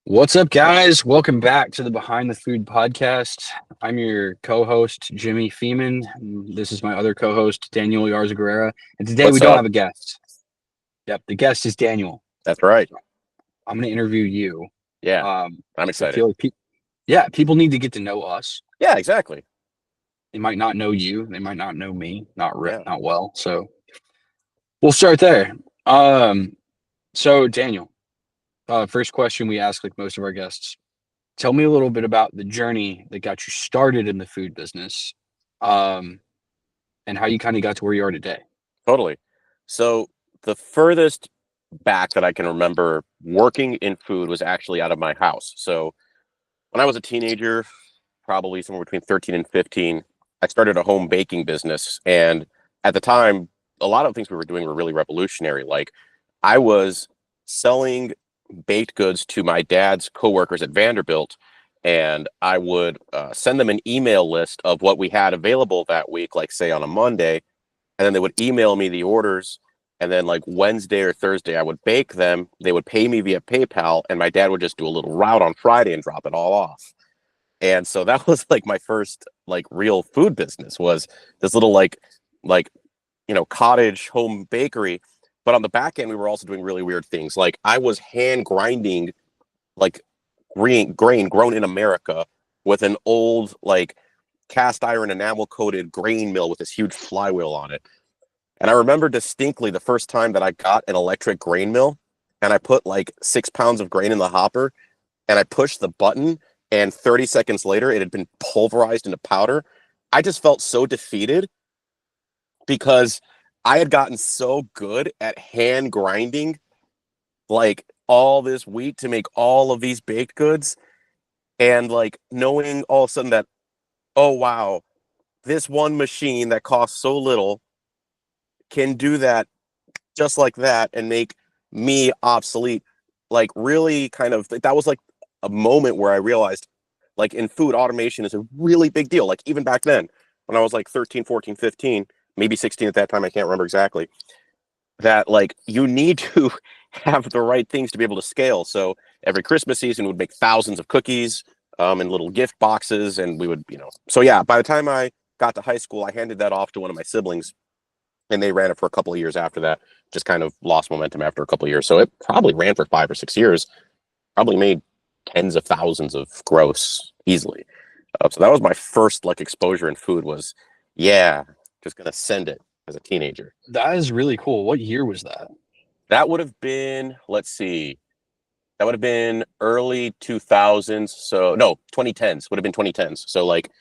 What's up, guys? Welcome back to the Behind the Food podcast. I'm your co-host, Jimmy Feeman. This is my other co-host, Daniel Yarzagaray. And today we What's don't up? have a guest. Yep, the guest is Daniel. That's right. I'm going to interview you. Yeah, I'm I excited. feel like people need to get to know us. Yeah, exactly. They might not know you. They might not know me. Not Yeah. well. So we'll start there. So Daniel, first question we ask like most of our guests. Tell me a little bit about the journey that got you started in the food business, and how you kind of got to where you are today. Totally. So the furthest back that I can remember working in food was actually out of my house. So when I was a teenager, probably somewhere between 13 and 15, I started a home baking business. And at the time, a lot of things we were doing were really revolutionary. Like I was selling baked goods to my dad's coworkers at Vanderbilt, and I would send them an email list of what we had available that week, like say on a Monday, and then they would email me the orders. And then like Wednesday or Thursday, I would bake them. They would pay me via PayPal, and my dad would just do a little route on Friday and drop it all off. And so that was like my first like real food business, was this little like cottage home bakery. But on the back end, we were also doing really weird things. Like I was hand grinding like grain grown in America with an old like cast iron enamel coated grain mill with this huge flywheel on it. And I remember distinctly the first time that I got an electric grain mill, and I put like 6 pounds of grain in the hopper, and I pushed the button, and 30 seconds later it had been pulverized into powder. I just felt so defeated because I had gotten so good at hand grinding like all this wheat to make all of these baked goods, and like knowing all of a sudden that, oh wow, this one machine that costs so little can do that just like that and make me obsolete. Like really kind of, that was like a moment where I realized like in food, automation is a really big deal. Like even back then when I was like 13, 14, 15, maybe 16 at that time, I can't remember exactly, that like you need to have the right things to be able to scale. So every Christmas season would make thousands of cookies in little gift boxes, and we would, so yeah, by the time I got to high school, I handed that off to one of my siblings, and they ran it for a couple of years after that. Just kind of lost momentum after a couple of years. So it probably ran for 5 or 6 years, probably made tens of thousands of gross easily. So that was my first like exposure in food, was, yeah, just going to send it as a teenager. That is really cool. What year was that? That would have been, let's see, that would have been early 2000s. So no, 2010s, would have been 2010s. So like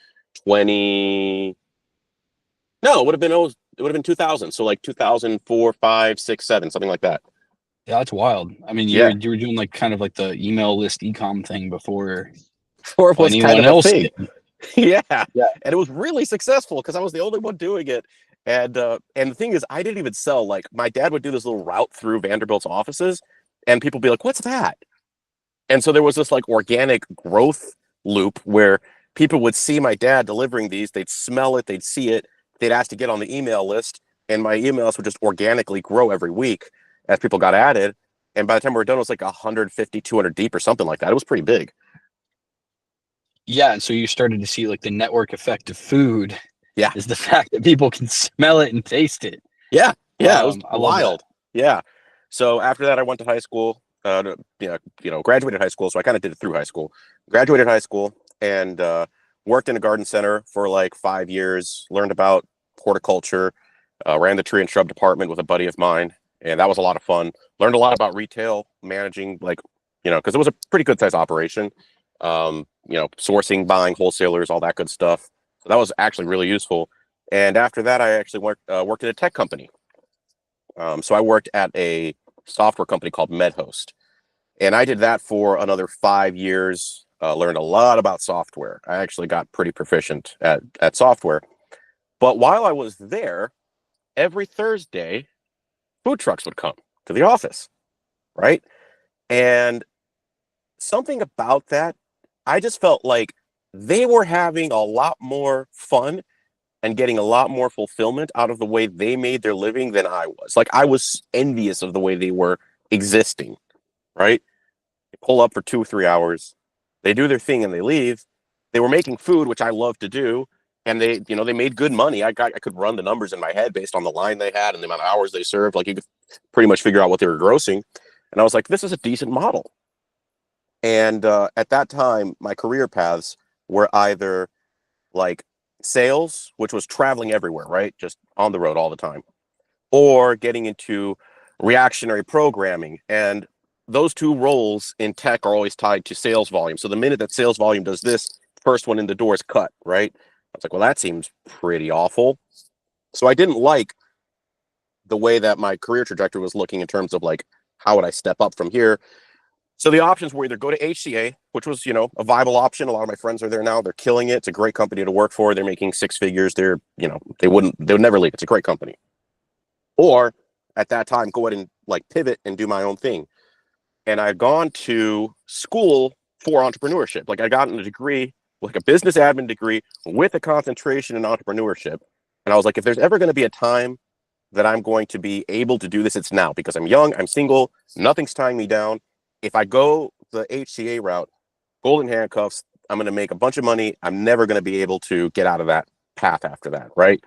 20, no, it would have been, it would have been 2000. So like 2004, 5, 6, 7, something like that. Yeah, that's wild. I mean, Yeah. you were doing like kind of like the email list ecom thing before Or it was kind anyone of a else thing. did. Yeah. Yeah. And it was really successful because I was the only one doing it. And the thing is, I didn't even sell. Like my dad would do this little route through Vanderbilt's offices, and people would be like, what's that? And so there was this like organic growth loop where people would see my dad delivering these, they'd smell it, they'd see it, they'd ask to get on the email list, and my emails would just organically grow every week as people got added. And by the time we were done, it was like 150, 200 deep or something like that. It was pretty big. Yeah, and so you started to see like the network effect of food Yeah. is the fact that people can smell it and taste it. Yeah. Yeah. It was I love that. wild. Yeah. So after that, I went to high school, graduated high school. So I kind of did it through high school, graduated high school, and worked in a garden center for like 5 years, learned about horticulture, ran the tree and shrub department with a buddy of mine. And that was a lot of fun. Learned a lot about retail, managing, like, because it was a pretty good sized operation, sourcing, buying, wholesalers, all that good stuff. So that was actually really useful. And after that, I actually worked at a tech company. So I worked at a software company called MedHost. And I did that for another 5 years, learned a lot about software. I actually got pretty proficient at software. But while I was there, every Thursday, food trucks would come to the office, right? And something about that, I just felt like they were having a lot more fun and getting a lot more fulfillment out of the way they made their living than I was. Like I was envious of the way they were existing, right? They pull up for 2 or 3 hours. They do their thing and they leave. They were making food, which I love to do. And they made good money. I could run the numbers in my head based on the line they had and the amount of hours they served. Like you could pretty much figure out what they were grossing. And I was like, this is a decent model. And at that time, my career paths were either like sales, which was traveling everywhere, right? Just on the road all the time, or getting into reactionary programming. And those two roles in tech are always tied to sales volume. So the minute that sales volume does this, first one in the door is cut, right? I was like, well, that seems pretty awful. So I didn't like the way that my career trajectory was looking in terms of like, how would I step up from here? So the options were either go to HCA, which was, a viable option. A lot of my friends are there now. They're killing it. It's a great company to work for. They're making six figures. They would never leave. It's a great company. Or at that time, go ahead and like pivot and do my own thing. And I'd gone to school for entrepreneurship. Like I got a degree, like a business admin degree with a concentration in entrepreneurship. And I was like, if there's ever going to be a time that I'm going to be able to do this, it's now, because I'm young, I'm single, nothing's tying me down. If I go the HCA route, golden handcuffs, I'm going to make a bunch of money. I'm never going to be able to get out of that path after that, right?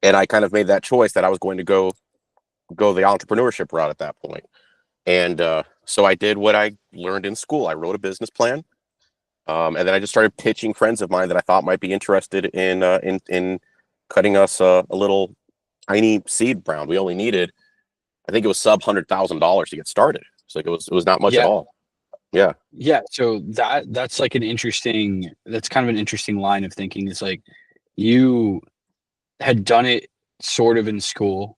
And I kind of made that choice that I was going to go the entrepreneurship route at that point. And so I did what I learned in school. I wrote a business plan, and then I just started pitching friends of mine that I thought might be interested in cutting us a little tiny seed round. We only needed, I think it was sub $100,000 to get started. So like it was not much at Yeah. all. Yeah. Yeah. So that's like that's kind of an interesting line of thinking. It's like you had done it sort of in school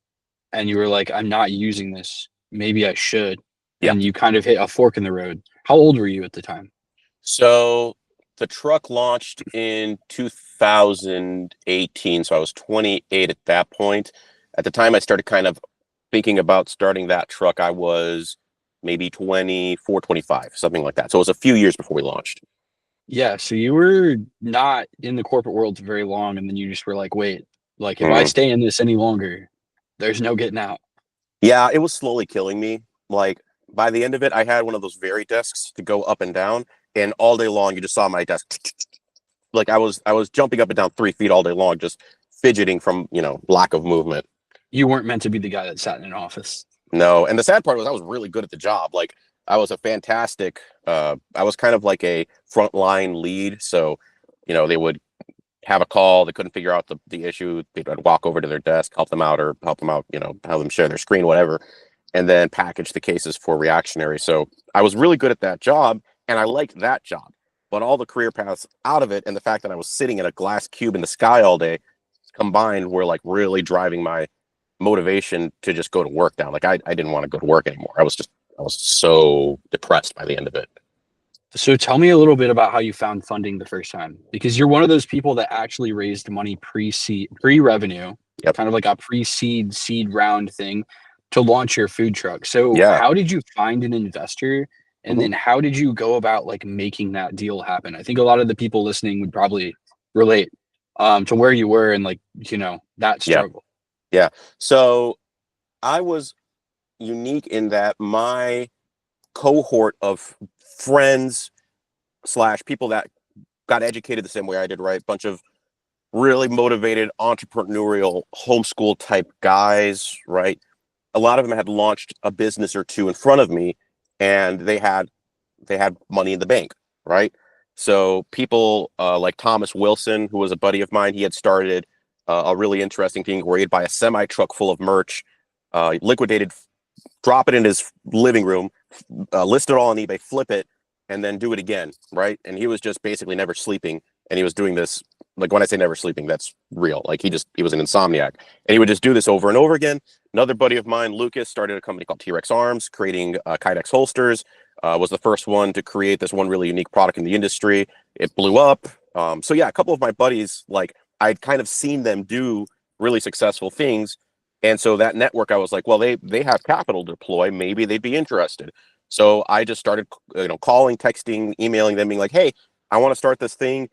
and you were like, I'm not using this. Maybe I should. Yeah. And you kind of hit a fork in the road. How old were you at the time? So the truck launched in 2018. So I was 28 at that point. At the time I started kind of thinking about starting that truck, I was maybe 24, 25, something like that. So it was a few years before we launched. Yeah. So you were not in the corporate world for very long. And then you just were like, wait, like if I stay in this any longer, there's no getting out. Yeah, it was slowly killing me. Like by the end of it, I had one of those very desks to go up and down, and all day long you just saw my desk. Like I was jumping up and down 3 feet all day long, just fidgeting from lack of movement. You weren't meant to be the guy that sat in an office. No, and the sad part was I was really good at the job. Like I was a fantastic. I was kind of like a frontline lead. So they would have a call, they couldn't figure out the issue, they'd walk over to their desk, help them out, help them share their screen, whatever, and then package the cases for reactionary. So I was really good at that job, and I liked that job. But all the career paths out of it, and the fact that I was sitting in a glass cube in the sky all day, combined, were like really driving my motivation to just go to work down. Like I didn't want to go to work anymore. I was so depressed by the end of it. So tell me a little bit about how you found funding the first time, because you're one of those people that actually raised money pre-revenue, Yep. kind of like a seed round thing to launch your food truck. So Yeah. how did you find an investor? And then how did you go about like making that deal happen? I think a lot of the people listening would probably relate to where you were and like, that struggle. Yeah. So I was unique in that my cohort of friends / people that got educated the same way I did, right? Bunch of really motivated entrepreneurial homeschool type guys, right? A lot of them had launched a business or two in front of me, and they had money in the bank, right? So people like Thomas Wilson, who was a buddy of mine, he had started a really interesting thing where he'd buy a semi truck full of merch, liquidated, drop it in his living room, list it all on eBay, flip it, and then do it again, right? And he was just basically never sleeping, and he was doing this. Like when I say never sleeping, that's real. Like he was an insomniac, and he would just do this over and over again. Another buddy of mine, Lucas, started a company called T-Rex Arms, creating Kydex holsters. Was the first one to create this one really unique product in the industry. It blew up. So yeah, a couple of my buddies, like I'd kind of seen them do really successful things. And so that network, I was like, well, they have capital to deploy. Maybe they'd be interested. So I just started, calling, texting, emailing them, being like, hey, I want to start this thing.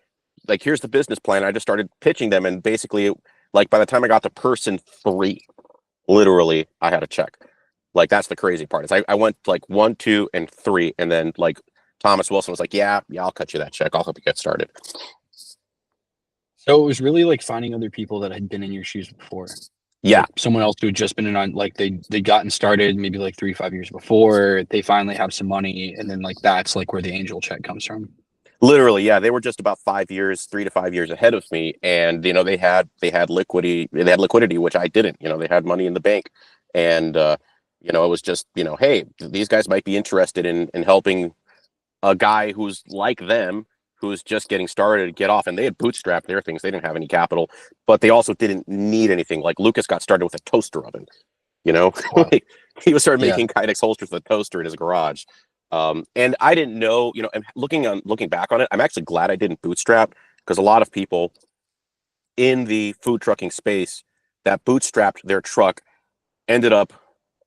Like, here's the business plan. I just started pitching them. And basically, like by the time I got to person 3, literally, I had a check. Like that's the crazy part. Is I went like 1, 2, and 3, and then like Thomas Wilson was like, yeah, I'll cut you that check. I'll help you get started. So it was really like finding other people that had been in your shoes before. Yeah, Like someone else who had just been in on like they gotten started maybe like 3, 5 years before. They finally have some money, and then like that's like where the angel check comes from. literally, yeah. They were just about 5 years, 3 to 5 years ahead of me, and they had liquidity, which I didn't. They had money in the bank, and it was just hey, these guys might be interested in helping a guy who's like them, who's just getting started, get off. And they had bootstrapped their things. They didn't have any capital, but they also didn't need anything. Like Lucas got started with a toaster oven, Wow. like he was started Yeah. making Kydex holsters with a toaster in his garage. And I didn't know, and looking back on it, I'm actually glad I didn't bootstrap, because a lot of people in the food trucking space that bootstrapped their truck ended up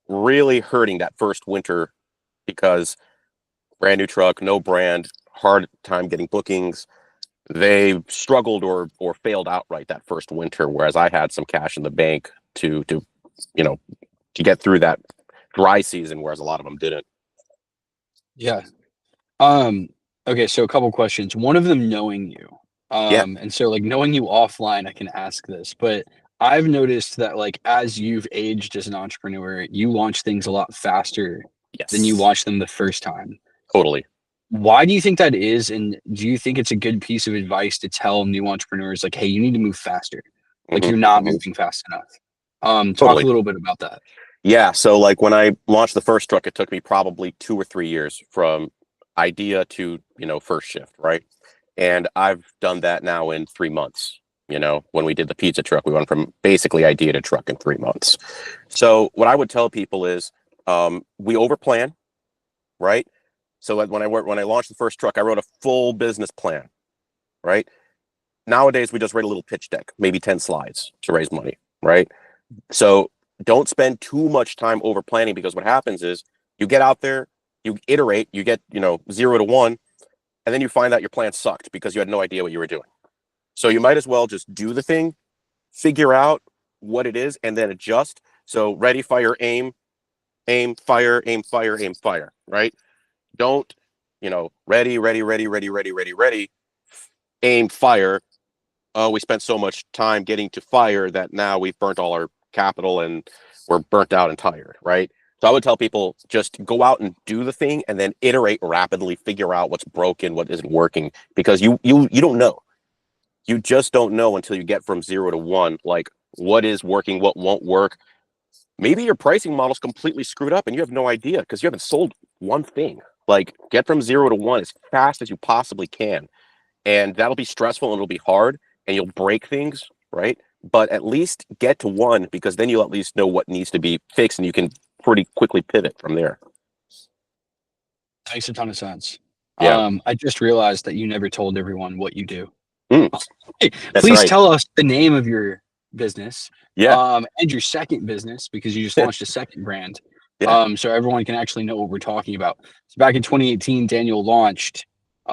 really hurting that first winter, because brand new truck, no brand, hard time getting bookings. They struggled or failed outright that first winter, whereas I had some cash in the bank to you know to get through that dry season, whereas a lot of them didn't. Yeah. Um, okay, so a couple questions. One of them knowing you. Yeah. And so like knowing you offline, I can ask this, but I've noticed that like as you've aged as an entrepreneur, you launch things a lot faster than you Yes. launch them the first time. Totally. Why do you think that is? And do you think it's a good piece of advice to tell new entrepreneurs like, hey, you need to move faster? Like Hmm. you're not Hmm. moving fast enough. Talk a Totally. little bit about that. Yeah. So like when I launched the first truck, it took me probably 2 or 3 years from idea to first shift, right? And I've done that now in 3 months. When we did the pizza truck, we went from basically idea to truck in 3 months. So what I would tell people is, we overplan, right? So when I launched the first truck, I wrote a full business plan, right? Nowadays, we just write a little pitch deck, maybe 10 slides to raise money, right? So don't spend too much time over planning, because what happens is you get out there, you iterate, you get 0 to 1, and then you find out your plan sucked because you had no idea what you were doing. So you might as well just do the thing, figure out what it is, and then adjust. So ready, fire, aim, aim, fire, aim, fire, aim, fire, right? Don't, ready, ready, ready, ready, ready, ready, ready, aim, fire. Oh, we spent so much time getting to fire that now we've burnt all our capital and we're burnt out and tired, right? So I would tell people, just go out and do the thing, and then iterate rapidly, figure out what's broken, what isn't working, because you don't know. You just don't know until you get from 0 to 1, like what is working, what won't work. Maybe your pricing model's completely screwed up and you have no idea because you haven't sold one thing. Like, get from 0 to 1 as fast as you possibly can. And that'll be stressful and it'll be hard and you'll break things, right? But at least get to 1, because then you'll at least know what needs to be fixed and you can pretty quickly pivot from there. Makes a ton of sense. Yeah. I just realized that you never told everyone what you do. Mm, Hey, that's please right. tell us the name of your business, Yeah. and your second business, because you just launched a second brand, Yeah. so everyone can actually know what we're talking about. So back in 2018, Daniel launched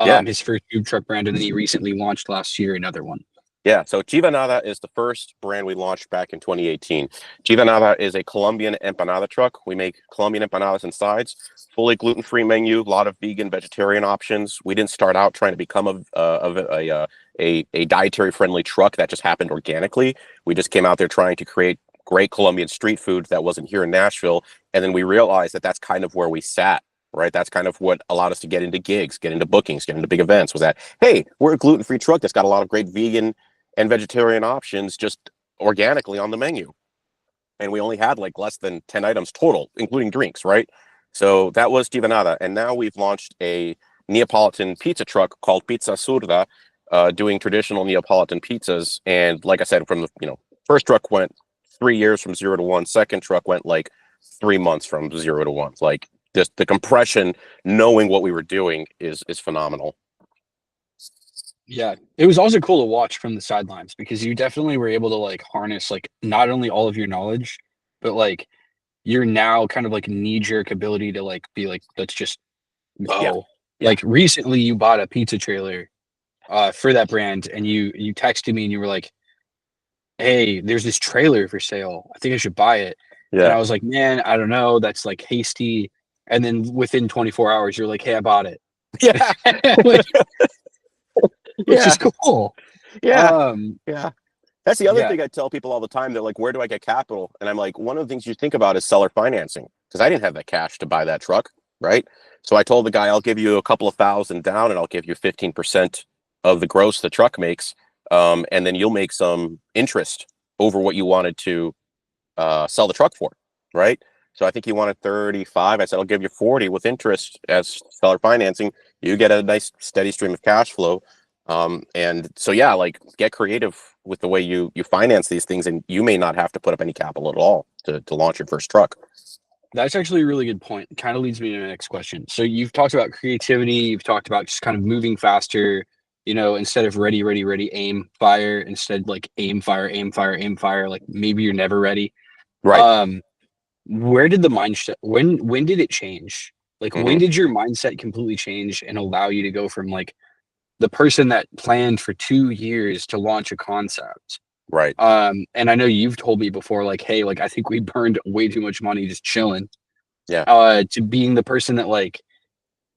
Yeah. his first food truck brand, and then he recently launched last year another one. Yeah, so Chivanada is the first brand we launched back in 2018. Chivanada is a Colombian empanada truck. We make Colombian empanadas and sides, fully gluten-free menu, a lot of vegan, vegetarian options. We didn't start out trying to become a dietary-friendly truck. That just happened organically. We just came out there trying to create great Colombian street food that wasn't here in Nashville, and then we realized that that's kind of where we sat. Right, that's kind of what allowed us to get into gigs, get into bookings, get into big events. Was that, hey, we're a gluten-free truck that's got a lot of great vegan and vegetarian options just organically on the menu. And we only had like less than 10 items total, including drinks, right? So that was Chivanada. And now we've launched a Neapolitan pizza truck called Pizza Assurda, doing traditional Neapolitan pizzas. And like I said, from the first truck went 3 years from 0 to 1. Second truck went like 3 months from 0 to 1. Like, just the compression, knowing what we were doing is phenomenal. Yeah, it was also cool to watch from the sidelines because you definitely were able to like harness like not only all of your knowledge, but like your now kind of like knee-jerk ability to like be like, let's just Yeah. go. Yeah. Like recently you bought a pizza trailer for that brand, and you texted me and you were like, hey, there's this trailer for sale. I think I should buy it. And I Yeah. was like, man, I don't know. That's like hasty. And then within 24 hours, you're like, hey, I bought it. Yeah. which, which is Yeah. cool. Yeah. Um, Yeah. That's the other yeah, thing I tell people all the time. That like, where do I get capital? And I'm like, one of the things you think about is seller financing, because I didn't have the cash to buy that truck, right? So I told the guy, I'll give you a couple of thousand down, and I'll give you 15% of the gross the truck makes, and then you'll make some interest over what you wanted to sell the truck for, right? So I think he wanted 35. I said, I'll give you 40 with interest as seller financing. You get a nice steady stream of cash flow. And so, yeah, like get creative with the way you finance these things, and you may not have to put up any capital at all to launch your first truck. that's actually a really good point. Kind of leads me to the next question. So you've talked about creativity. You've talked about just kind of moving faster, instead of ready, ready, ready, aim, fire, instead like aim, fire, aim, fire, aim, fire. Like maybe you're never ready. Right. Um, where did the mindset, when did it change? Like when Hmm. did your mindset completely change and allow you to go from like the person that planned for 2 years to launch a concept? Right. And I know you've told me before, like, hey, like I think we burned way too much money just chilling, Yeah. to being the person that like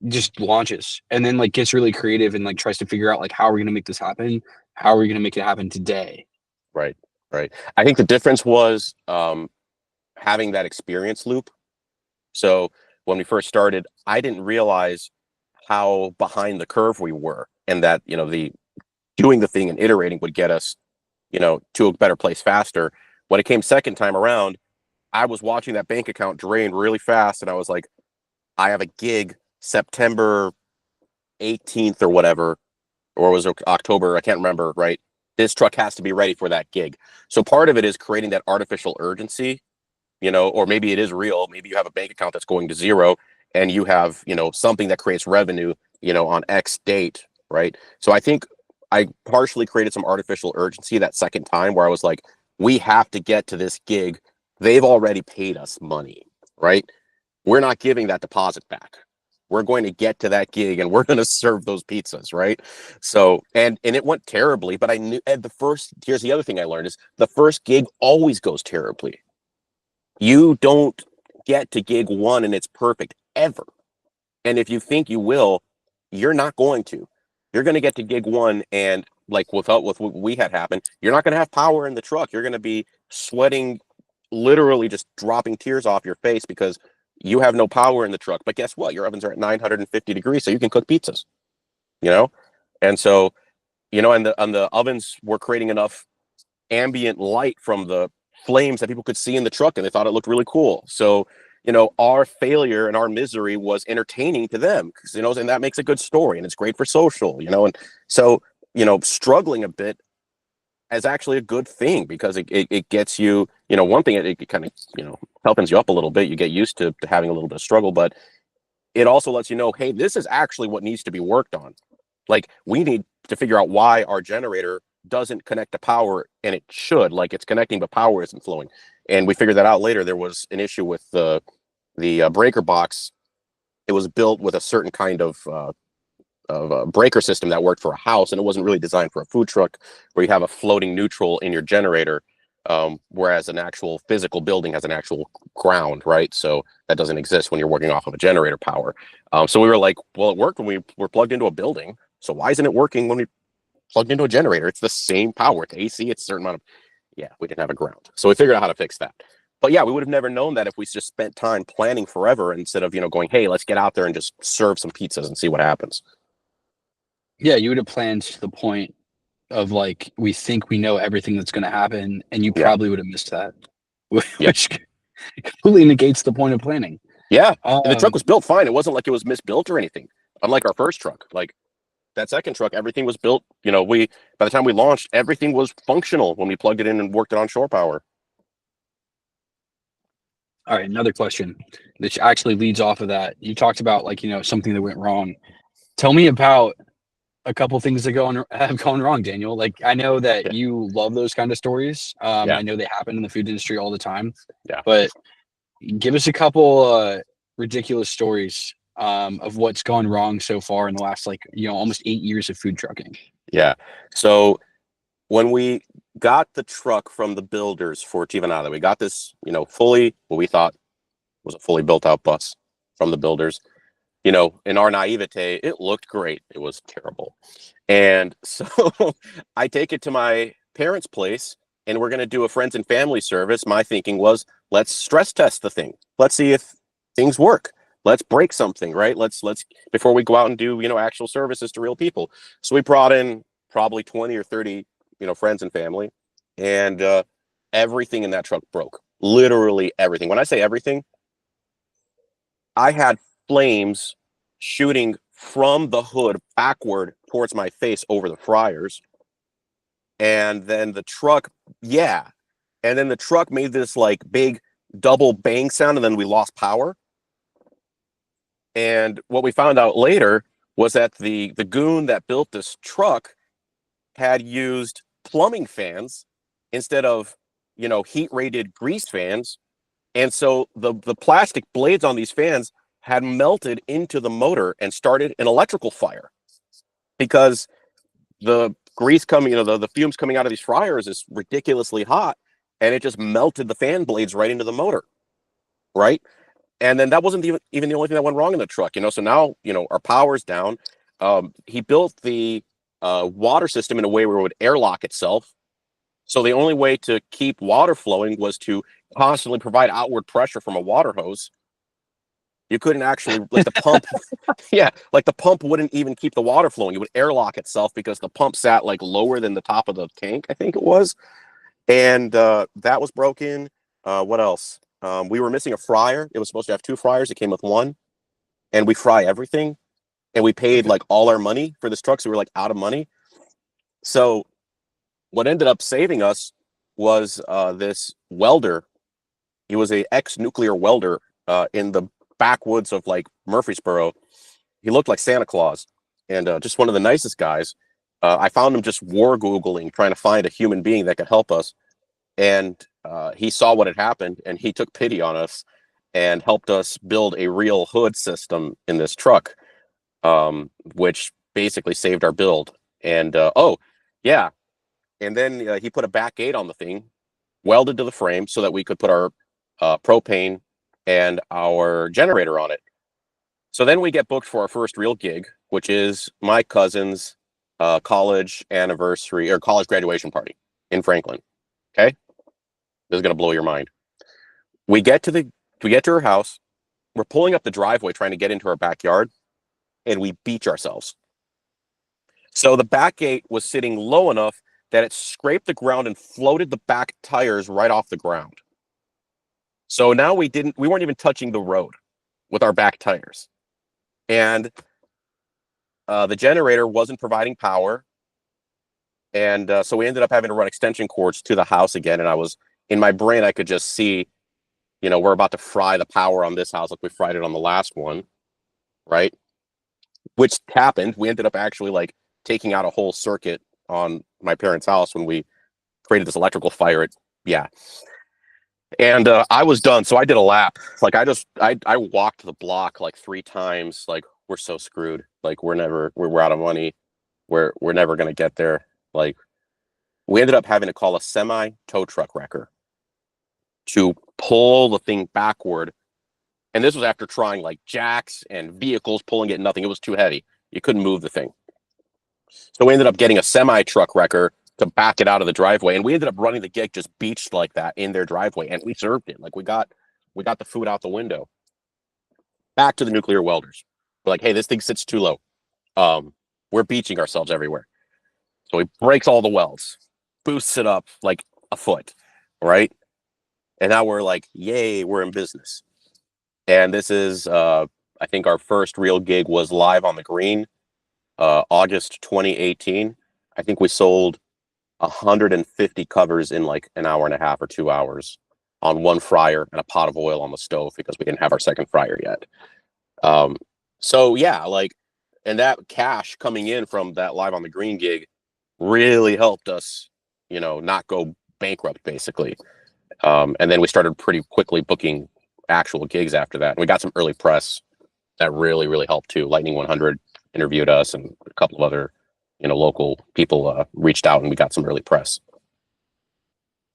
just launches and then like gets really creative and like tries to figure out like how are we gonna make this happen? How are we gonna make it happen today? Right. Right. I think the difference was having that experience loop. So when we first started, I didn't realize how behind the curve we were, and that the doing the thing and iterating would get us to a better place faster. When it came second time around, I was watching that bank account drain really fast, and I was like, I have a gig September 18th or whatever, or was it October? I can't remember, right? This truck has to be ready for that gig. So part of it is creating that artificial urgency, or maybe it is real. Maybe you have a bank account that's going to zero, and you have, something that creates revenue, on X date, right? So I think I partially created some artificial urgency that second time, where I was like, we have to get to this gig. They've already paid us money, right? We're not giving that deposit back. We're going to get to that gig, and we're going to serve those pizzas, right? So, and it went terribly, but I knew at the first, here's the other thing I learned is the first gig always goes terribly. You don't get to gig one and it's perfect ever. And if you think you will, you're not going to. You're going to get to gig one, and like with what we had happen, you're not going to have power in the truck. You're going to be sweating, literally just dropping tears off your face because you have no power in the truck. But guess what? Your ovens are at 950 degrees, so you can cook pizzas. You know, and so and the ovens were creating enough ambient light from the flames that people could see in the truck, and they thought it looked really cool. So our failure and our misery was entertaining to them, because and that makes a good story, and it's great for social, and so struggling a bit is actually a good thing, because it gets you, one thing, it kind of helpens you up a little bit. You get used to having a little bit of struggle, but it also lets you know, hey, this is actually what needs to be worked on. Like, we need to figure out why our generator doesn't connect to power, and it should. Like, it's connecting, but power isn't flowing. And we figured that out later. There was an issue with the breaker box. It was built with a certain kind of breaker system that worked for a house, and it wasn't really designed for a food truck, where you have a floating neutral in your generator, whereas an actual physical building has an actual ground, right? So that doesn't exist when you're working off of a generator power. So we were like, well, it worked when we were plugged into a building, so why isn't it working when we plugged into a generator? It's the same power. It's AC. It's a certain amount of, yeah, we didn't have a ground. So we figured out how to fix that. But yeah, we would have never known that if we just spent time planning forever, instead of, going, hey, let's get out there and just serve some pizzas and see what happens. Yeah, you would have planned to the point of like we think we know everything that's going to happen, and you Yeah. probably would have missed that, Yeah. which completely negates the point of planning. Yeah. And the truck Um, was built fine. It wasn't like it was misbuilt or anything. Unlike our first truck, like that second truck, everything was built. By the time we launched, everything was functional when we plugged it in and worked it on shore power. all right, another question that actually leads off of that. You talked about like something that went wrong. Tell me about a couple things that have gone wrong, Daniel. Like I know that Yeah. you love those kind of stories. Yeah. I know they happen in the food industry all the time, Yeah. but give us a couple ridiculous stories of what's gone wrong so far in the last like almost 8 years of food trucking. Yeah. So when we got the truck from the builders for Chivanada. We got this, fully what we thought was a fully built out bus from the builders. In our naivete, it looked great. It was terrible. And so I take it to my parents' place, and we're going to do a friends and family service. My thinking was, let's stress test the thing. Let's see if things work. Let's break something, right? Let's before we go out and do, actual services to real people. So we brought in probably 20 or 30, friends and family, and everything in that truck broke. Literally everything. When I say everything, I had flames shooting from the hood backward towards my face over the fryers. And then the truck, and then the truck made this like big double bang sound, and then we lost power. And what we found out later was that the goon that built this truck had used plumbing fans instead of, heat rated grease fans. And so the plastic blades on these fans had melted into the motor and started an electrical fire, because the grease coming, the fumes coming out of these fryers is ridiculously hot, and it just melted the fan blades right into the motor, right? And then that wasn't even the only thing that went wrong in the truck, so now, our power's down. He built the water system in a way where it would airlock itself. So the only way to keep water flowing was to constantly provide outward pressure from a water hose. You couldn't actually, like the pump, like the pump wouldn't even keep the water flowing. It would airlock itself because the pump sat like lower than the top of the tank, I think it was. And that was broken. What else? We were missing a fryer. It was supposed to have 2 fryers. It came with 1. And we fry everything. And we paid like all our money for this truck. So we were like out of money. So what ended up saving us was this welder. He was a ex-nuclear welder in the backwoods of like Murfreesboro. He looked like Santa Claus, and just one of the nicest guys. I found him just war Googling, trying to find a human being that could help us. And he saw what had happened, and he took pity on us and helped us build a real hood system in this truck, which basically saved our build. And and then he put a back gate on the thing, welded to the frame so that we could put our propane and our generator on it. So then we get booked for our first real gig, which is my cousin's college anniversary or college graduation party in Franklin. Okay, this is gonna blow your mind. We get to her house. We're pulling up the driveway trying to get into our backyard, and we beach ourselves. So the back gate was sitting low enough that it scraped the ground and floated the back tires right off the ground. So now we weren't even touching the road with our back tires. And the generator wasn't providing power. And so we ended up having to run extension cords to the house again. And in my brain, I could just see, we're about to fry the power on this house like we fried it on the last one, right? Which happened. We ended up actually like taking out a whole circuit on my parents' house when we created this electrical fire. And I was done. So I did a lap. Like I walked the block like 3 times. Like, we're so screwed. Like we're out of money. We're never going to get there. Like we ended up having to call a semi tow truck wrecker to pull the thing backward. And this was after trying like jacks and vehicles, pulling it, nothing. It was too heavy. You couldn't move the thing. So we ended up getting a semi truck wrecker to back it out of the driveway. And we ended up running the gig just beached like that in their driveway. And we served it. Like we got the food out the window. Back to the nuclear welders. We're like, hey, this thing sits too low. We're beaching ourselves everywhere. So he breaks all the welds, boosts it up like a foot, right? And now we're like, yay, we're in business. And this is, I think our first real gig was live on the green, August 2018. I think we sold 150 covers in like an hour and a half or 2 hours on 1 fryer and a pot of oil on the stove because we didn't have our second fryer yet. So yeah, like, and that cash coming in from that live on the green gig really helped us, not go bankrupt basically. And then we started pretty quickly booking actual gigs after that. And we got some early press that really, really helped too. Lightning 100 interviewed us, and a couple of other, local people reached out, and we got some early press.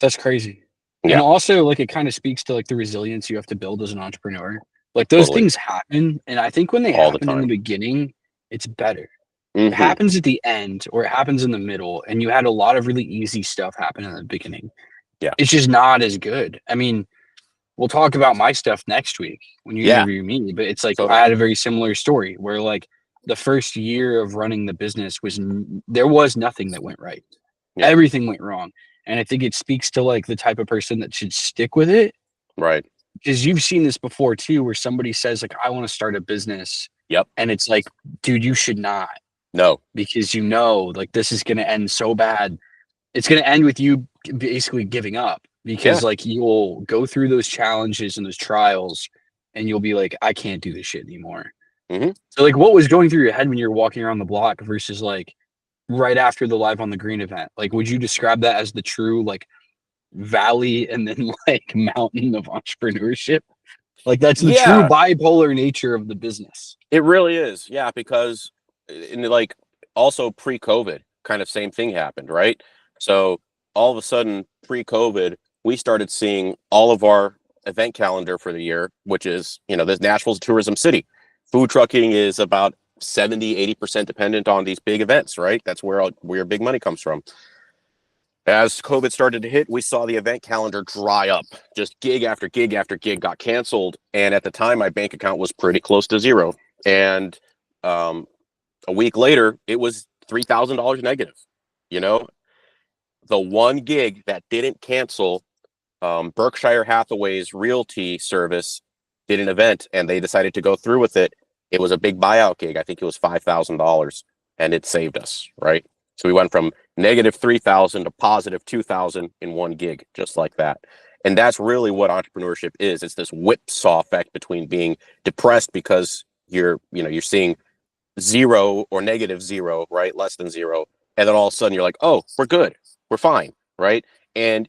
That's crazy. And Yeah, also, like, it kind of speaks to like the resilience you have to build as an entrepreneur. Like those totally. things happen, and I think when they All the happen in the time. beginning, it's better. It Hmm. happens at the end or it happens in the middle, and you had a lot of really easy stuff happen in the beginning. Yeah. It's just not as good. I mean, we'll talk about my stuff next week when you Yeah, interview me, but it's like I totally. had a very similar story where like the first year of running the business there was nothing that went right. Yeah. Everything went wrong. And I think it speaks to like the type of person that should stick with it. Right. Because you've seen this before too, where somebody says, like, I want to start a business. Yep. And it's like, dude, you should not, No. because like this is gonna end so bad. It's gonna end with you basically giving up Yeah. because like you'll go through those challenges and those trials and you'll be like, I can't do this shit anymore. Hmm. So like what was going through your head when you were walking around the block versus like right after the Live on the Green event? Like, would you describe that as the true like valley and then like mountain of entrepreneurship? Like that's the true Yeah, bipolar nature of the business. it really is. Yeah, because in like also pre-COVID, kind of same thing happened, right? So all of a sudden, pre-COVID, we started seeing all of our event calendar for the year, which is, this Nashville's a tourism city. Food trucking is about 70-80% dependent on these big events, right? That's where big money comes from. As COVID started to hit, we saw the event calendar dry up. Just gig after gig after gig got canceled. And at the time, my bank account was pretty close to zero. And um, a week later, it was $3,000 negative. You know, the one gig that didn't cancel, Berkshire Hathaway's realty service did an event and they decided to go through with it. It was a big buyout gig. I think it was $5,000 and it saved us, right? So we went from negative 3,000 to positive 2,000 in one gig, just like that. And that's really what entrepreneurship is. It's this whipsaw effect between being depressed because you're seeing zero or negative zero, right? Less than zero. And then all of a sudden you're like, oh, we're good. We're fine. Right. And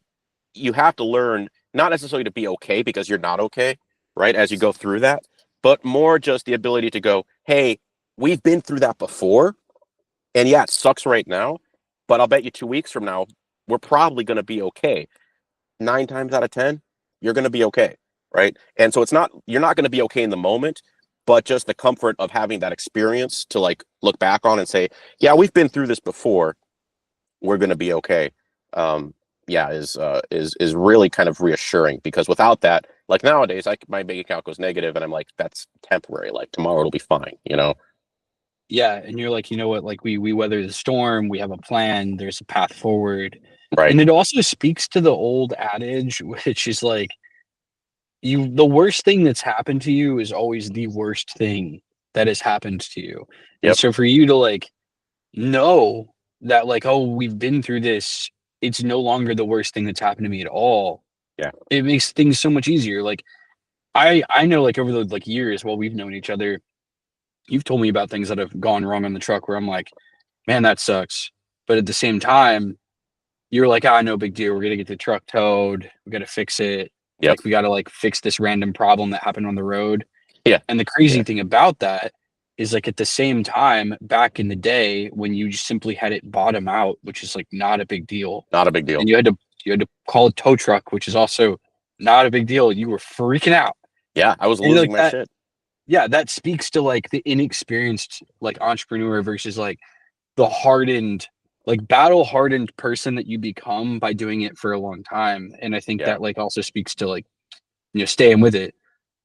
you have to learn not necessarily to be okay because you're not okay, right? As you go through that, but more just the ability to go, hey, we've been through that before. And yeah, it sucks right now, but I'll bet you 2 weeks from now, we're probably going to be okay. 9 times out of 10, you're going to be okay. Right. And so you're not going to be okay in the moment, but just the comfort of having that experience to like look back on and say, yeah, we've been through this before. We're going to be okay. Um, yeah, is really kind of reassuring because without that, like nowadays, my bank account goes negative and I'm like, that's temporary. Like tomorrow it'll be fine. Yeah, and you're like, you know what? Like we weather the storm. We have a plan. There's a path forward, Right. and it also speaks to the old adage, which is like the worst thing that's happened to you is always the worst thing that has happened to you. And Yep. so for you to like know that like, oh, we've been through this, it's no longer the worst thing that's happened to me at all. Yeah. It makes things so much easier. Like I know like over the like years while we've known each other, you've told me about things that have gone wrong on the truck where I'm like, man, that sucks. But at the same time, you're like, ah, no big deal. We're gonna get the truck towed. We gotta fix it. Yep. Like we gotta like fix this random problem that happened on the road. Yeah. And the crazy Yeah. thing about that is like at the same time, back in the day when you just simply had it bottom out, which is like not a big deal, Not a big and deal. you had to call a tow truck, which is also not a big deal. You were freaking out. Yeah. I was And losing like my that, shit. yeah, that speaks to like the inexperienced like entrepreneur versus like the hardened, like battle hardened person that you become by doing it for a long time. And I think Yeah. that like also speaks to like, staying with it.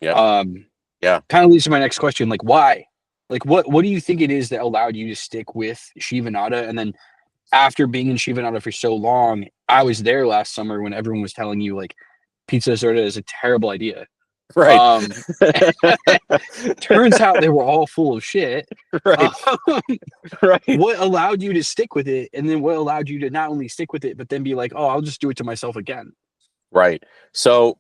Yep. Um, Yeah. Kind of leads to my next question. Like, why? Like, what do you think it is that allowed you to stick with Chivanada? And then after being in Chivanada for so long, I was there last summer when everyone was telling you like pizza soda is a terrible idea. Right. Um, Turns out they were all full of shit. Right. Um, Right. what allowed you to stick with it? And then what allowed you to not only stick with it, but then be like, oh, I'll just do it to myself again? Right. So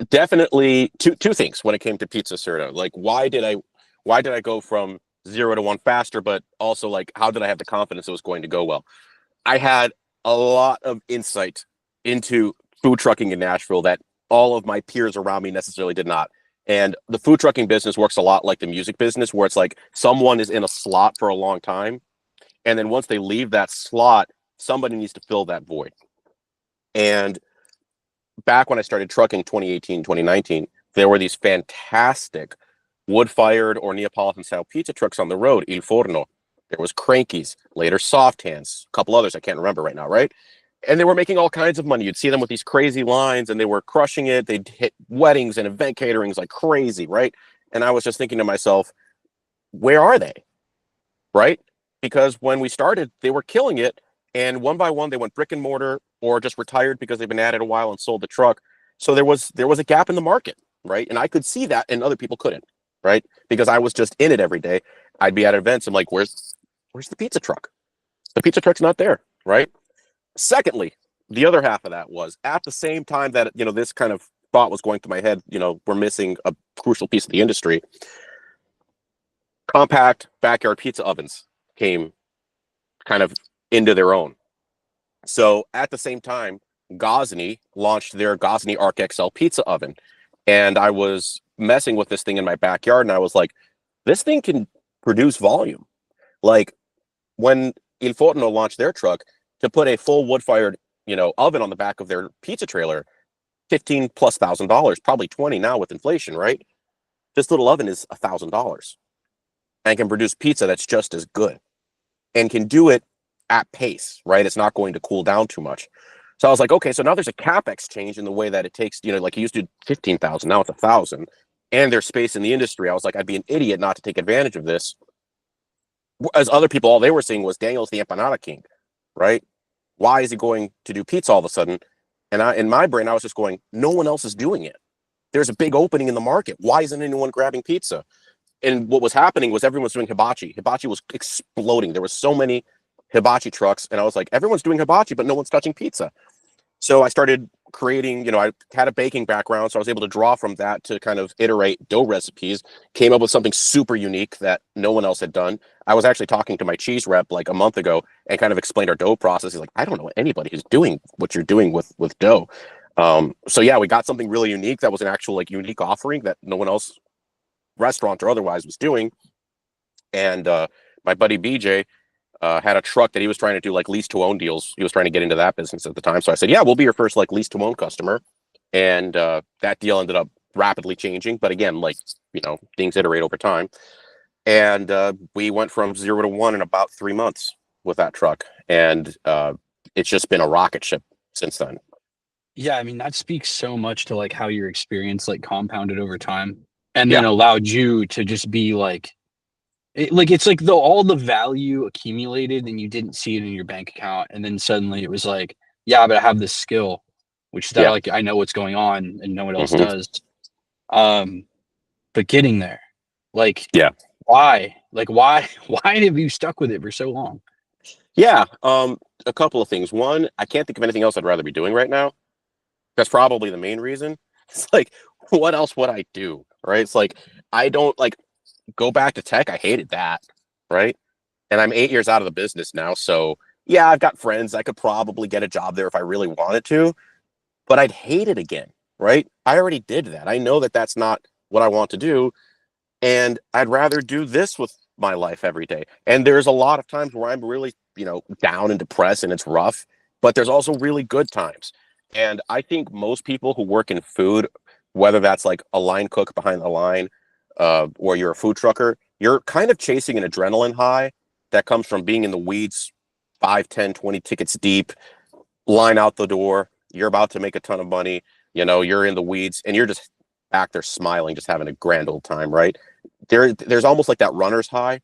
definitely two things when it came to pizza Serta. Like why did I go from 0 to 1 faster, but also like how did I have the confidence it was going to go well? I had a lot of insight into food trucking in Nashville that all of my peers around me necessarily did not. And the food trucking business works a lot like the music business, where it's like someone is in a slot for a long time. And then once they leave that slot, somebody needs to fill that void. And back when I started trucking 2018, 2019, there were these fantastic wood-fired or Neapolitan-style pizza trucks on the road, Il Forno. There was Crankies, later Soft Hands, a couple others I can't remember right now, right? And they were making all kinds of money. You'd see them with these crazy lines, and they were crushing it. They'd hit weddings and event caterings like crazy, right? And I was just thinking to myself, where are they, right? Because when we started, they were killing it. And one by one, they went brick and mortar or just retired because they've been at it a while and sold the truck. So there was a gap in the market, right? And I could see that, and other people couldn't, right? Because I was just in it every day. I'd be at events. I'm like, where's the pizza truck? The pizza truck's not there, right? Secondly, the other half of that was at the same time that, this kind of thought was going through my head, we're missing a crucial piece of the industry. Compact backyard pizza ovens came kind of into their own. So at the same time, Gosney launched their Gosney Arc XL pizza oven. And I was messing with this thing in my backyard, and I was like, this thing can produce volume. Like when Il Forno launched their truck, to put a full wood-fired, oven on the back of their pizza trailer, $15,000+, probably 20 now with inflation, right? This little oven is $1,000 and can produce pizza that's just as good and can do it at pace, right? It's not going to cool down too much. So I was like, okay, so now there's a CapEx change in the way that it takes, like you used to do 15,000, now it's 1,000, and there's space in the industry. I was like, I'd be an idiot not to take advantage of this. As other people, all they were seeing was Daniel's the empanada king, right? Why is he going to do pizza all of a sudden? And in my brain, I was just going, no one else is doing it. There's a big opening in the market. Why isn't anyone grabbing pizza? And what was happening was everyone was doing hibachi. Hibachi was exploding. There were so many hibachi trucks, and I was like, everyone's doing hibachi, but no one's touching pizza. So I started creating, I had a baking background, so I was able to draw from that to kind of iterate dough recipes, came up with something super unique that no one else had done. I was actually talking to my cheese rep like a month ago and kind of explained our dough process. He's like, I don't know anybody who's doing what you're doing with dough. So yeah, we got something really unique that was an actual like unique offering that no one else, restaurant or otherwise, was doing. And my buddy BJ had a truck that he was trying to do like lease to own deals. He was trying to get into that business at the time. So I said, yeah, we'll be your first like lease to own customer. And that deal ended up rapidly changing. But again, like, things iterate over time. And we went from 0 to 1 in about 3 months with that truck. And it's just been a rocket ship since then. Yeah, I mean, that speaks so much to like how your experience like compounded over time and then allowed you to just be like, it's like all the value accumulated and you didn't see it in your bank account, and then suddenly it was like, yeah, but I have this skill, which that like I know what's going on and no one else does. But getting there, like, why have you stuck with it for so long? Yeah, a couple of things. One, I can't think of anything else I'd rather be doing right now. That's probably the main reason. It's like, what else would I do, right? It's like, I don't like go back to tech. I hated that, right? And I'm 8 years out of the business now. So yeah, I've got friends. I could probably get a job there if I really wanted to, but I'd hate it again, right? I already did that. I know that that's not what I want to do. And I'd rather do this with my life every day. And there's a lot of times where I'm really, down and depressed and it's rough, but there's also really good times. And I think most people who work in food, whether that's like a line cook behind the line, or you're a food trucker, you're kind of chasing an adrenaline high that comes from being in the weeds 5, 10, 20 tickets deep, line out the door. You're about to make a ton of money. You're in the weeds and you're just back there smiling, just having a grand old time, right? There's almost like that runner's high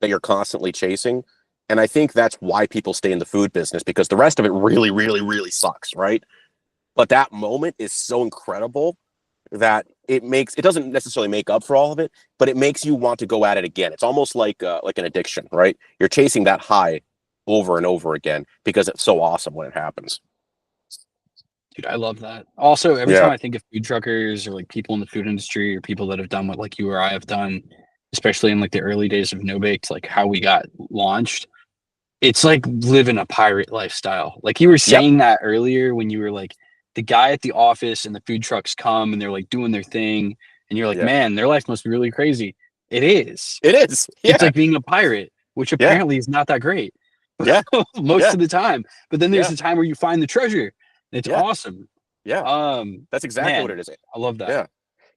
that you're constantly chasing. And I think that's why people stay in the food business, because the rest of it really, really, really sucks, right? But that moment is so incredible that it doesn't necessarily make up for all of it, but it makes you want to go at it again. It's almost like an addiction, right? You're chasing that high over and over again because it's so awesome when it happens. Dude, I love that. Also, every time I think of food truckers or like people in the food industry or people that have done what like you or I have done, especially in like the early days of No Baked, like how we got launched, it's like living a pirate lifestyle. Like you were saying that earlier when you were like the guy at the office and the food trucks come and they're like doing their thing and you're like, man, their life must be really crazy. It is. It is. Yeah. It's like being a pirate, which apparently is not that great. Yeah. Most of the time. But then there's the time where you find the treasure It's Yeah, awesome. yeah, that's exactly what Man, it is. I love that. Yeah.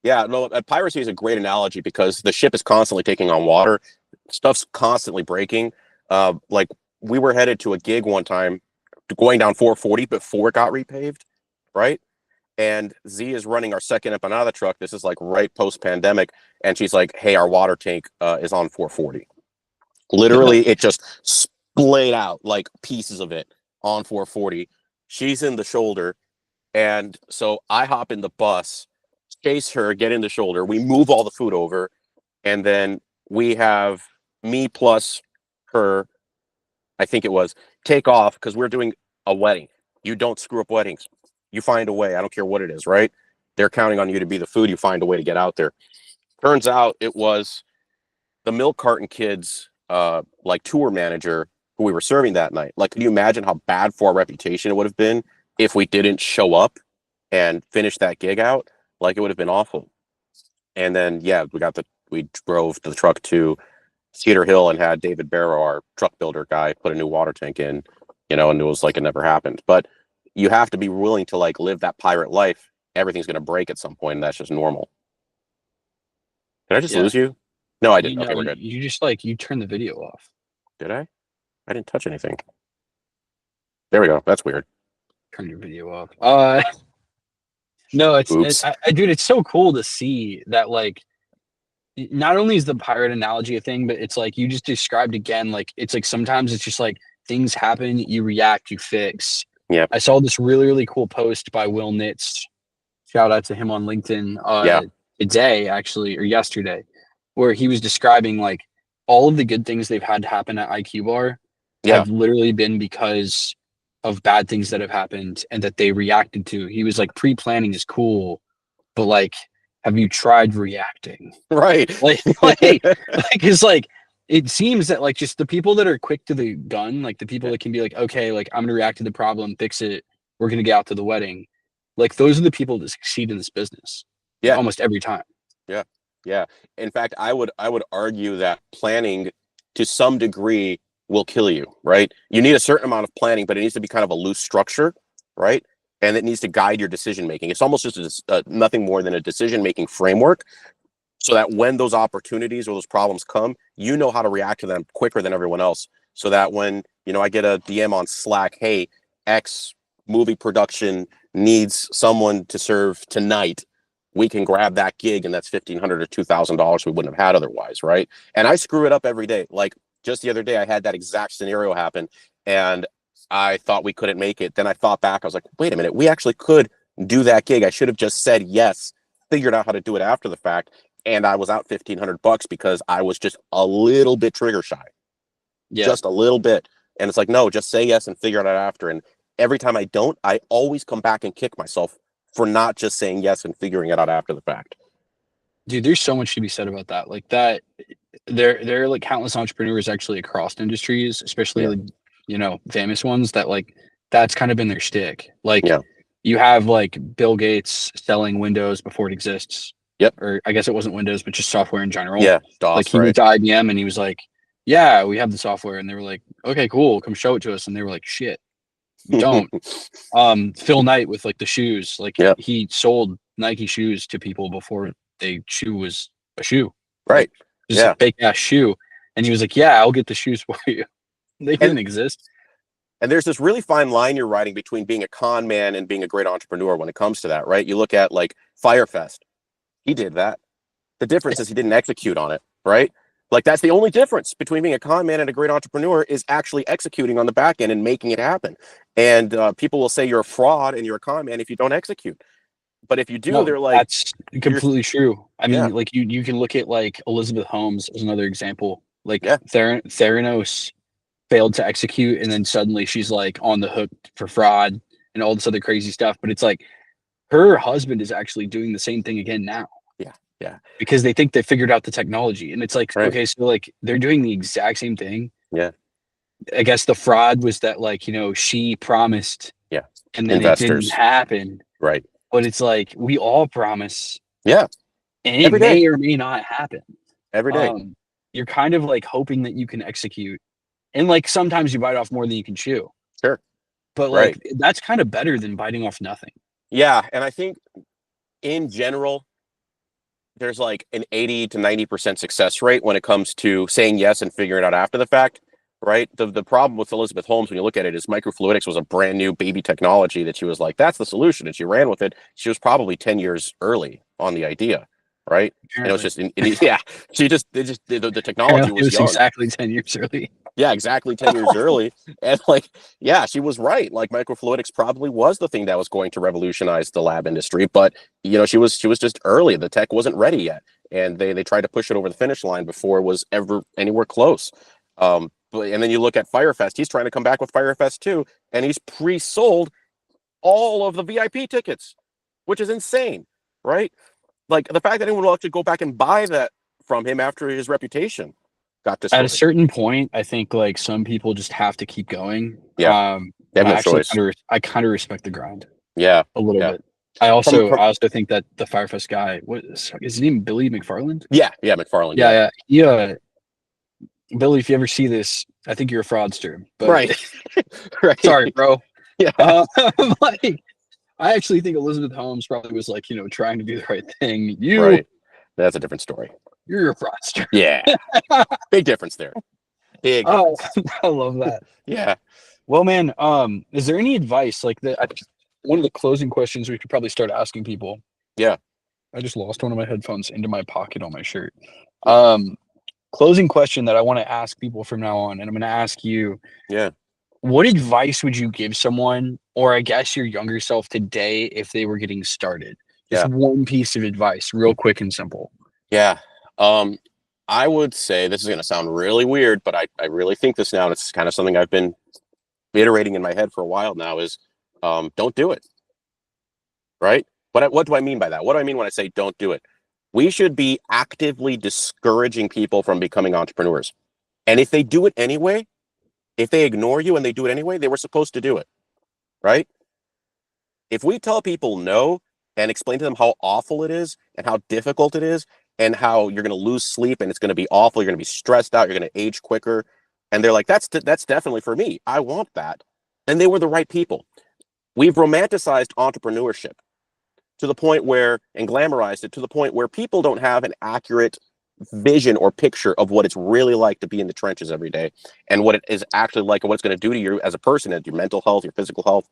Yeah, no, piracy is a great analogy because the ship is constantly taking on water. Stuff's constantly breaking. Like we were headed to a gig one time, going down 440 before it got repaved, right? And Z is running our second empanada truck. This is like right post pandemic, and she's like, "Hey, our water tank is on 440." Literally, it just splayed out like pieces of it on 440. She's in the shoulder, and so I hop in the bus, chase her, get in the shoulder. We move all the food over, and then we have me plus her, I think it was, take off because we're doing a wedding. You don't screw up weddings. You find a way. I don't care what it is, right? They're counting on you to be the food. You find a way to get out there. Turns out it was the milk carton kids, like tour manager who we were serving that night. Like, can you imagine how bad for our reputation it would have been if we didn't show up and finish that gig out? Like, it would have been awful. And then, yeah, we drove the truck to Cedar Hill and had David Barrow, our truck builder guy, put a new water tank in, and it was like it never happened. But you have to be willing to like live that pirate life. Everything's going to break at some point, and that's just normal. Did I just Yeah. lose you? No, I You didn't. know, Okay, we're good. you just like you turn the video off. Did I? I didn't touch anything. There we go. That's weird. Turn your video off. No, Oops. dude, it's so cool to see that like not only is the pirate analogy a thing, but it's like you just described again, like it's like sometimes it's just like things happen, you react, you fix. Yeah. I saw this really, really cool post by Will Nitz. Shout out to him on LinkedIn Yeah. today, actually, or yesterday, where he was describing like all of the good things they've had to happen at IQ Bar Yeah. have literally been because of bad things that have happened and that they reacted to. He was like, pre-planning is cool, but like, have you tried reacting? Right. It's like it seems that like just the people that are quick to the gun, like the people that can be like, okay, like I'm gonna react to the problem, fix it, we're gonna get out to the wedding. Like those are the people that succeed in this business. Like Yeah. almost every time. Yeah. Yeah. In fact, I would argue that planning to some degree will kill you, right? You need a certain amount of planning, but it needs to be kind of a loose structure, right? And it needs to guide your decision making. It's almost just nothing more than a decision making framework so that when those opportunities or those problems come, you know how to react to them quicker than everyone else. So that when, I get a DM on Slack, hey, X movie production needs someone to serve tonight, we can grab that gig and that's $1,500 or $2,000 we wouldn't have had otherwise, right? And I screw it up every day. Like just the other day, I had that exact scenario happen and I thought we couldn't make it. Then I thought back, I was like, wait a minute, we actually could do that gig. I should have just said yes, figured out how to do it after the fact. And I was out $1,500 because I was just a little bit trigger shy, just a little bit. And it's like, no, just say yes and figure it out after. And every time I don't, I always come back and kick myself for not just saying yes and figuring it out after the fact. Dude, there's so much to be said about that. Like that, there are like countless entrepreneurs actually across industries, especially like famous ones that like that's kind of been their shtick. Like you have like Bill Gates selling Windows before it exists. Yep. Or I guess it wasn't Windows, but just software in general. Yeah. DOS, like he went to IBM and he was like, yeah, we have the software. And they were like, okay, cool. Come show it to us. And they were like, shit, we don't. Phil Knight with like the shoes, like he sold Nike shoes to people before shoe was a shoe. Right. Like, just a fake ass shoe. And he was like, yeah, I'll get the shoes for you. They didn't exist. And there's this really fine line you're writing between being a con man and being a great entrepreneur when it comes to that, right? You look at like Firefest. He did that. The difference is he didn't execute on it, right? Like that's the only difference between being a con man and a great entrepreneur is actually executing on the back end and making it happen. And people will say you're a fraud and you're a con man if you don't execute. But if you do, they're like, that's completely true. I mean, like you can look at like Elizabeth Holmes as another example. Like Theranos failed to execute, and then suddenly she's like on the hook for fraud and all this other crazy stuff. But it's like her husband is actually doing the same thing again now. Yeah. Because they think they figured out the technology. And it's like, okay, so like they're doing the exact same thing. Yeah. I guess the fraud was that like, she promised. Yeah. And then it didn't happen. Right. But it's like we all promise. Yeah. And it may or may not happen. Every day. You're kind of like hoping that you can execute. And like sometimes you bite off more than you can chew. Sure. but Right. like that's kind of better than biting off nothing. Yeah, and I think in general, there's like an 80 to 90% success rate when it comes to saying yes and figuring it out after the fact, right? The problem with Elizabeth Holmes, when you look at it, is microfluidics was a brand new baby technology that she was like, that's the solution. And she ran with it. She was probably 10 years early on the idea, right? And it was Apparently, just, yeah, the technology apparently it was was young. exactly 10 years early. Yeah, exactly 10 years early. And like, yeah, she was right. Like microfluidics probably was the thing that was going to revolutionize the lab industry, but she was just early. The tech wasn't ready yet. And they tried to push it over the finish line before it was ever anywhere close. And then you look at Firefest, he's trying to come back with Firefest too, and he's pre-sold all of the VIP tickets, which is insane, right? Like the fact that anyone will actually go back and buy that from him after his reputation got At a destroyed. certain point, I think like some people just have to keep going. Yeah, they have And no choice. I kind of respect the grind Yeah, a little yeah. bit. I From also think that the Firefest guy, what is his name? Billy McFarland? yeah, McFarland. Yeah, yeah. Billy, if you ever see this, I think you're a fraudster. But Right. Right. sorry, bro. Yeah. Like, I actually think Elizabeth Holmes probably was like, trying to do the right thing. Right. That's a different story. You're a fraudster. Yeah. Big difference there. Big. Oh, I love that. Yeah. Well, man, is there any advice like that? One of the closing questions we could probably start asking people. Yeah. I just lost one of my headphones into my pocket on my shirt. Closing question that I want to ask people from now on, and I'm going to ask you. Yeah. What advice would you give someone, or I guess your younger self today, if they were getting started? Just one piece of advice, real quick and simple. Yeah. I would say, this is going to sound really weird, but I really think this now, and it's kind of something I've been iterating in my head for a while now, is don't do it. Right? What do I mean by that? What do I mean when I say don't do it? We should be actively discouraging people from becoming entrepreneurs. And if they do it anyway, if they ignore you and they do it anyway, they were supposed to do it. Right? If we tell people no and explain to them how awful it is and how difficult it is and how you're going to lose sleep and it's going to be awful, you're going to be stressed out, you're going to age quicker, and they're like, that's definitely for me, I want that, then they were the right people. We've romanticized entrepreneurship to the point where, and glamorized it to the point where people don't have an accurate vision or picture of what it's really like to be in the trenches every day and what it is actually like and what it's going to do to you as a person, and your mental health, your physical health.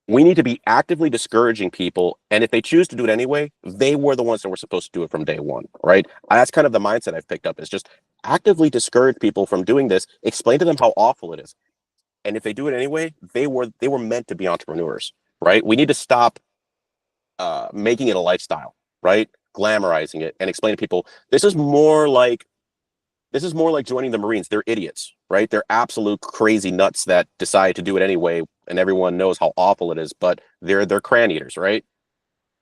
We need to be actively discouraging people, and if they choose to do it anyway, they were the ones that were supposed to do it from day one, right? That's kind of the mindset I've picked up, is just actively discourage people from doing this, explain to them how awful it is, and if they do it anyway, they were meant to be entrepreneurs, right? We need to stop making it a lifestyle, right? Glamorizing it and explain to people this is more like joining the Marines. They're idiots, right? They're absolute crazy nuts that decide to do it anyway, and everyone knows how awful it is, but they're cran eaters, right?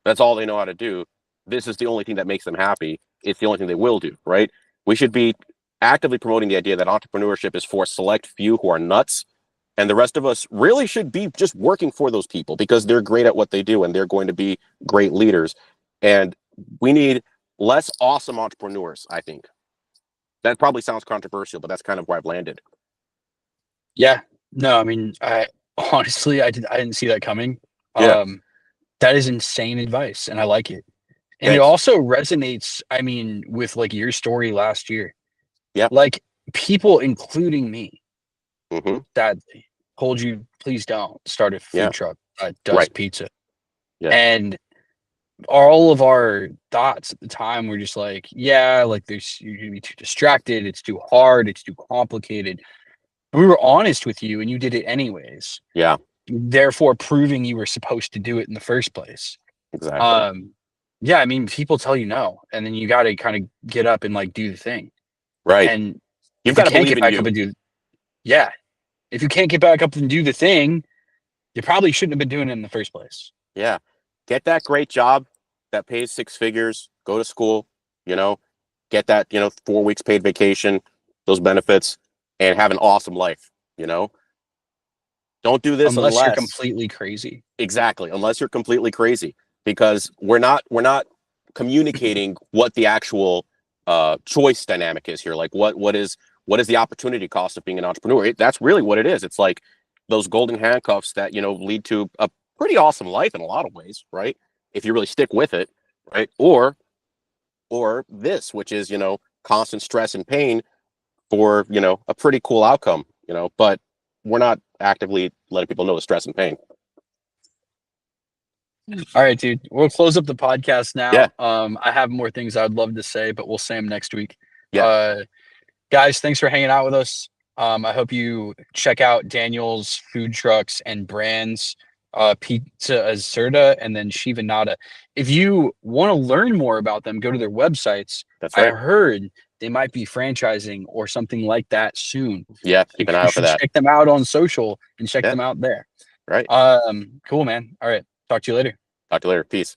That's all they know how to do. This is the only thing that makes them happy. It's the only thing they will do, right? We should be actively promoting the idea that entrepreneurship is for a select few who are nuts, and the rest of us really should be just working for those people because they're great at what they do and they're going to be great leaders. And we need less awesome entrepreneurs, I think. That probably sounds controversial, but that's kind of where I've landed. Yeah. No, I mean, I honestly, I didn't see that coming. Yeah. That is insane advice, and I like it. And Thanks. it also resonates, I mean, with like your story last year. Yeah. Like people, including me, Mm-hmm. that told you, please don't start a food truck that does Right. pizza. Yeah. And all of our thoughts at the time were just like, yeah, like you're gonna be too distracted, it's too hard, it's too complicated. We were honest with you and you did it anyways. Yeah. Therefore proving you were supposed to do it in the first place. Exactly. Yeah, I mean, people tell you no, and then you got to kind of get up and like do the thing. Right. And You've got to believe in you. Up and do, yeah. If you can't get back up and do the thing, you probably shouldn't have been doing it in the first place. Yeah. Get that great job that pays 6 figures, go to school, get that, 4 weeks paid vacation, those benefits, and have an awesome life, Don't do this unless you're completely crazy. Exactly. Unless you're completely crazy, because we're not communicating what the actual choice dynamic is here. Like what is the opportunity cost of being an entrepreneur? That's really what it is. It's like, those golden handcuffs that, lead to a pretty awesome life in a lot of ways, right? If you really stick with it, right? Or this, which is, constant stress and pain for, a pretty cool outcome, but we're not actively letting people know the stress and pain. All right, dude. We'll close up the podcast now. Yeah. I have more things I'd love to say, but we'll say them next week. Yeah. Guys, thanks for hanging out with us. I hope you check out Daniel's food trucks and brands, Pizza Assurda and then Chivanada. If you want to learn more about them, go to their websites. That's I right. heard they might be franchising or something like that soon. Yeah. Keep an eye out for that. Check them out on social and check Yeah. them out there. Right. Cool, man. All right. Talk to you later. Talk to you later. Peace.